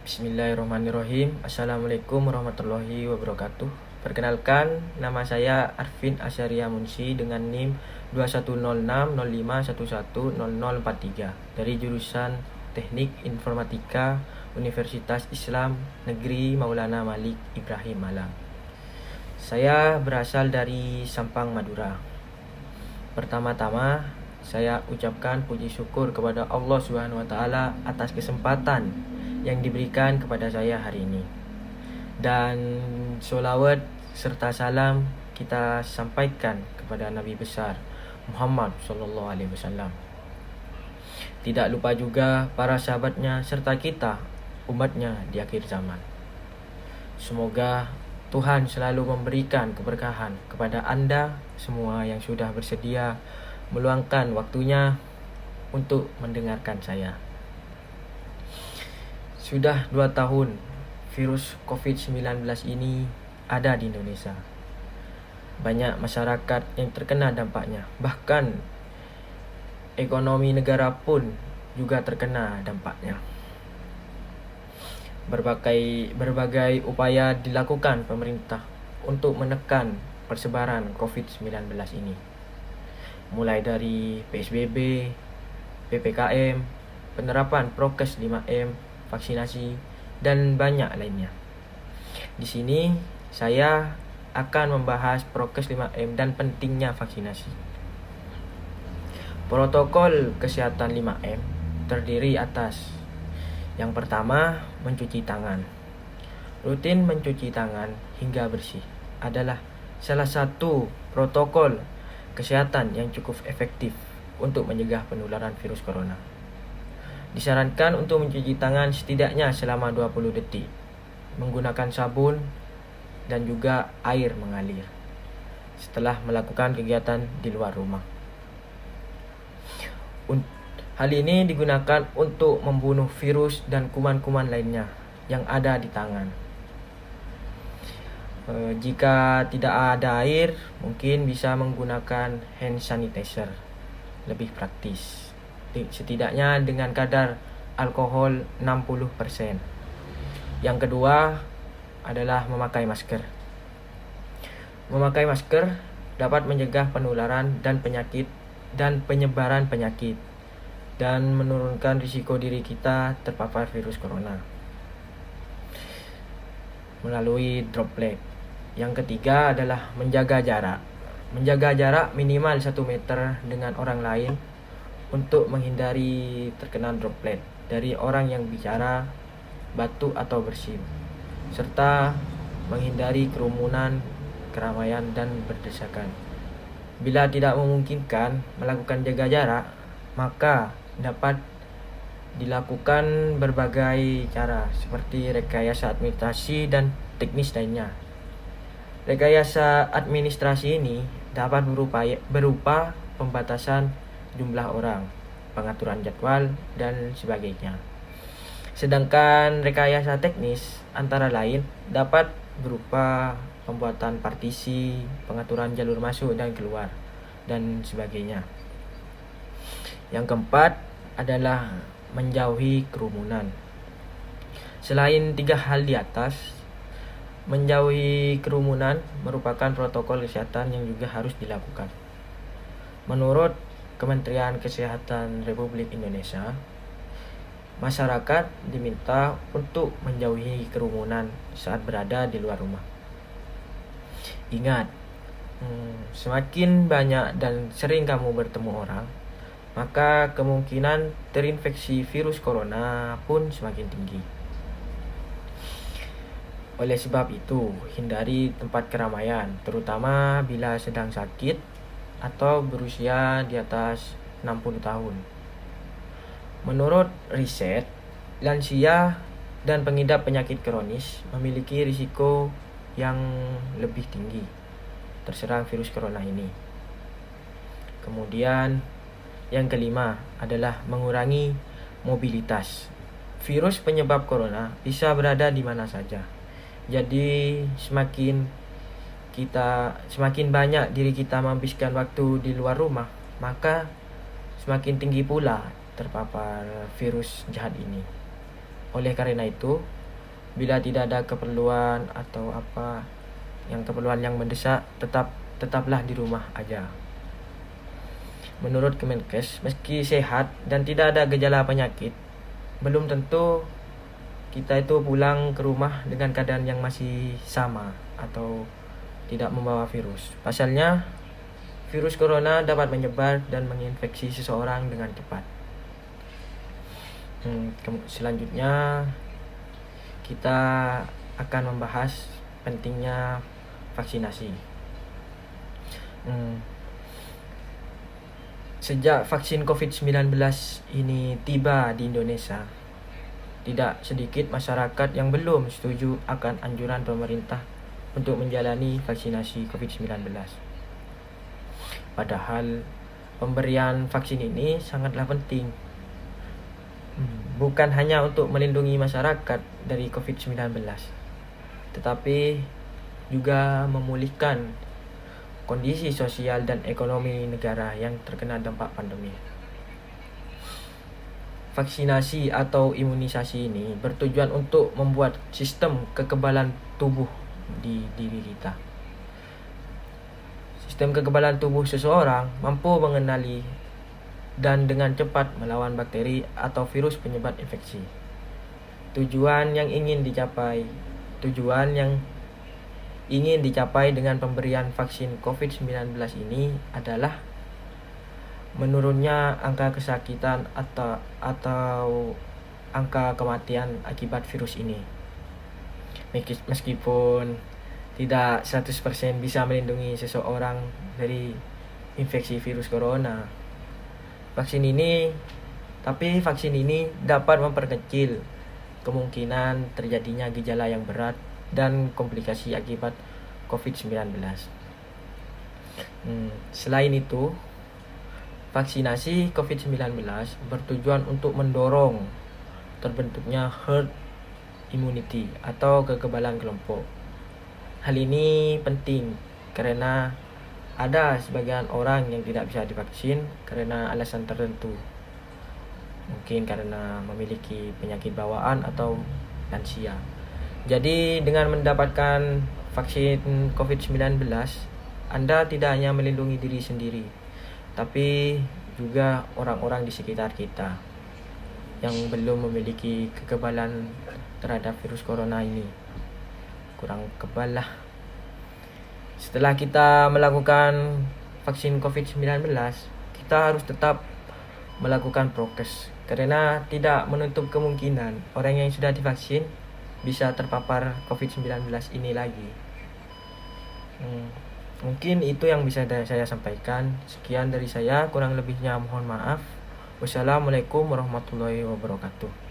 Bismillahirrahmanirrahim. Assalamualaikum warahmatullahi wabarakatuh. Perkenalkan, nama saya Arvin Asyaria Munsi dengan NIM 210605110043 dari jurusan Teknik Informatika Universitas Islam Negeri Maulana Malik Ibrahim Malang. Saya berasal dari Sampang, Madura. Pertama-tama, saya ucapkan puji syukur kepada Allah Subhanahu wa taala atas kesempatan yang diberikan kepada saya hari ini. Dan sholawat serta salam kita sampaikan kepada Nabi besar Muhammad sallallahu alaihi wasallam. Tidak lupa juga para sahabatnya serta kita umatnya di akhir zaman. Semoga Tuhan selalu memberikan keberkahan kepada Anda semua yang sudah bersedia meluangkan waktunya untuk mendengarkan saya. Sudah 2 tahun virus COVID-19 ini ada di Indonesia. Banyak masyarakat yang terkena dampaknya. Bahkan ekonomi negara pun juga terkena dampaknya. Berbagai upaya dilakukan pemerintah untuk menekan persebaran COVID-19 ini. Mulai dari PSBB, PPKM, penerapan prokes 5M, vaksinasi, dan banyak lainnya. Di sini saya akan membahas prokes 5M dan pentingnya vaksinasi. Protokol kesehatan 5M terdiri atas: yang pertama, mencuci tangan. Rutin mencuci tangan hingga bersih adalah salah satu protokol kesehatan yang cukup efektif untuk mencegah penularan virus corona. Disarankan untuk mencuci tangan setidaknya selama 20 detik menggunakan sabun dan juga air mengalir setelah melakukan kegiatan di luar rumah. Hal ini digunakan untuk membunuh virus dan kuman-kuman lainnya yang ada di tangan. Jika tidak ada air, mungkin bisa menggunakan hand sanitizer, lebih praktis. Setidaknya dengan kadar alkohol 60%. Yang kedua adalah memakai masker. Memakai masker dapat mencegah penularan dan penyebaran penyakit dan menurunkan risiko diri kita terpapar virus corona melalui droplet. Yang ketiga adalah menjaga jarak. Menjaga jarak minimal 1 meter dengan orang lain untuk menghindari terkena droplet dari orang yang bicara, batuk atau bersin, serta menghindari kerumunan, keramaian, dan berdesakan. Bila tidak memungkinkan melakukan jaga jarak, maka dapat dilakukan berbagai cara seperti rekayasa administrasi dan teknis lainnya. Rekayasa administrasi ini dapat berupa pembatasan jumlah orang, pengaturan jadwal, dan sebagainya. Sedangkan rekayasa teknis antara lain dapat berupa pembuatan partisi, pengaturan jalur masuk dan keluar, dan sebagainya. Yang keempat adalah menjauhi kerumunan. Selain 3 hal di atas, menjauhi kerumunan merupakan protokol kesehatan yang juga harus dilakukan. Menurut Kementerian Kesehatan Republik Indonesia, masyarakat diminta untuk menjauhi kerumunan saat berada di luar rumah. Ingat, semakin banyak dan sering kamu bertemu orang, maka kemungkinan terinfeksi virus corona pun semakin tinggi. Oleh sebab itu, hindari tempat keramaian, terutama bila sedang sakit atau berusia di atas 60 tahun. Menurut riset, lansia dan pengidap penyakit kronis memiliki risiko yang lebih tinggi terserang virus corona ini. Kemudian, yang kelima adalah mengurangi mobilitas. Virus penyebab corona bisa berada di mana saja. Jadi semakin banyak diri kita menghabiskan waktu di luar rumah, maka semakin tinggi pula terpapar virus jahat ini. Oleh karena itu, Bila tidak ada keperluan atau keperluan yang mendesak, tetaplah di rumah aja. Menurut Kemenkes, meski sehat dan tidak ada gejala penyakit, belum tentu kita itu pulang ke rumah dengan keadaan yang masih sama atau tidak membawa virus. Pasalnya, virus corona dapat menyebar dan menginfeksi seseorang dengan cepat. Selanjutnya, kita akan membahas pentingnya vaksinasi. Sejak vaksin COVID-19 ini tiba di Indonesia, tidak sedikit masyarakat yang belum setuju akan anjuran pemerintah untuk menjalani vaksinasi COVID-19. Padahal pemberian vaksin ini sangatlah penting. Bukan hanya untuk melindungi masyarakat dari COVID-19, tetapi juga memulihkan kondisi sosial dan ekonomi negara yang terkena dampak pandemi. Vaksinasi atau imunisasi ini bertujuan untuk membuat sistem kekebalan tubuh di diri kita. Sistem kekebalan tubuh seseorang mampu mengenali dan dengan cepat melawan bakteri atau virus penyebab infeksi. Tujuan yang ingin dicapai dengan pemberian vaksin COVID-19 ini adalah menurunnya angka kesakitan atau angka kematian akibat virus ini. Meskipun tidak 100% bisa melindungi seseorang dari infeksi virus corona, vaksin ini dapat memperkecil kemungkinan terjadinya gejala yang berat dan komplikasi akibat COVID-19. Selain itu, vaksinasi COVID-19 bertujuan untuk mendorong terbentuknya herd immunity atau kekebalan kelompok. Hal ini penting karena ada sebagian orang yang tidak bisa divaksin karena alasan tertentu. Mungkin karena memiliki penyakit bawaan atau lansia. Jadi dengan mendapatkan vaksin COVID-19, Anda tidak hanya melindungi diri sendiri, tapi juga orang-orang di sekitar kita yang belum memiliki kekebalan terhadap virus corona ini. Kurang kebal lah. Setelah kita melakukan vaksin COVID-19, kita harus tetap melakukan prokes karena tidak menutup kemungkinan orang yang sudah divaksin bisa terpapar COVID-19 ini lagi. Mungkin itu yang bisa saya sampaikan. Sekian dari saya, kurang lebihnya mohon maaf. Wassalamualaikum warahmatullahi wabarakatuh.